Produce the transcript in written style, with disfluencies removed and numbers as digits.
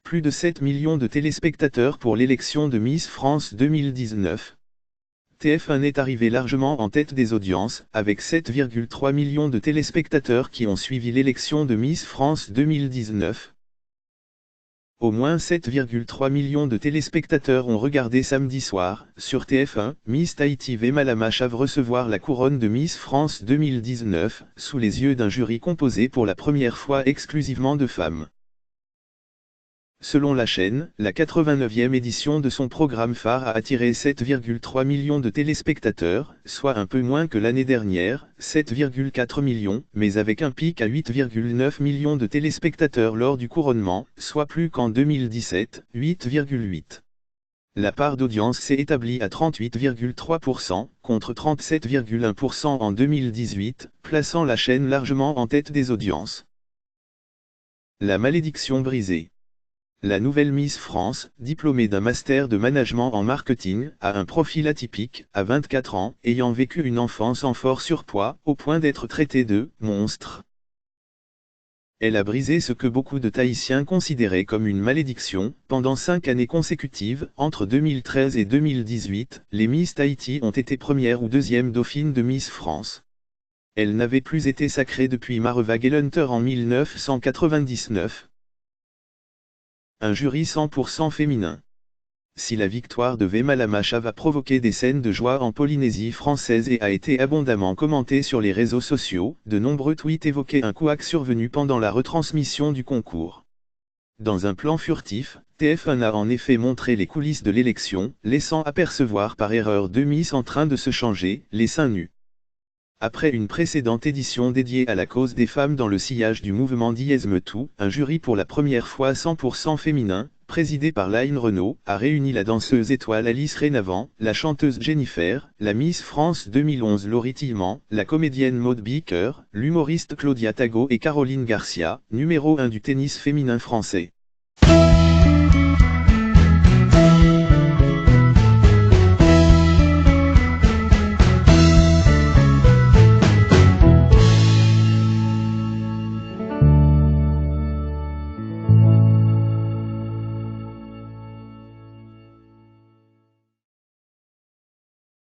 plus de 7 millions de téléspectateurs pour l'élection de Miss France 2019. TF1 est arrivé largement en tête des audiences, avec 7,3 millions de téléspectateurs qui ont suivi l'élection de Miss France 2019. Au moins 7,3 millions de téléspectateurs ont regardé samedi soir, sur TF1, Miss Tahiti V Malama Chav recevoir la couronne de Miss France 2019, sous les yeux d'un jury composé pour la première fois exclusivement de femmes. Selon la chaîne, la 89e édition de son programme phare a attiré 7,3 millions de téléspectateurs, soit un peu moins que l'année dernière, 7,4 millions, mais avec un pic à 8,9 millions de téléspectateurs lors du couronnement, soit plus qu'en 2017, 8,8. La part d'audience s'est établie à 38,3%, contre 37,1% en 2018, plaçant la chaîne largement en tête des audiences. La malédiction brisée. La nouvelle Miss France, diplômée d'un master de management en marketing, a un profil atypique, à 24 ans, ayant vécu une enfance en fort surpoids, au point d'être traitée de « monstre ». Elle a brisé ce que beaucoup de Tahitiens considéraient comme une malédiction. Pendant 5 années consécutives, entre 2013 et 2018, les Miss Tahiti ont été première ou deuxième dauphine de Miss France. Elles n'avaient plus été sacrées depuis Mareva Gelunter en 1999. Un jury 100% féminin. Si la victoire de V Malama Chav a provoqué des scènes de joie en Polynésie française et a été abondamment commentée sur les réseaux sociaux, de nombreux tweets évoquaient un couac survenu pendant la retransmission du concours. Dans un plan furtif, TF1 a en effet montré les coulisses de l'élection, laissant apercevoir par erreur deux Miss en train de se changer, les seins nus. Après une précédente édition dédiée à la cause des femmes dans le sillage du mouvement Diez Me Too, un jury pour la première fois 100% féminin, présidé par Layne Renaud, a réuni la danseuse étoile Alice Reynavant, la chanteuse Jennifer, la Miss France 2011 Laurie Tillman, la comédienne Maude Beaker, l'humoriste Claudia Tago et Caroline Garcia, numéro 1 du tennis féminin français.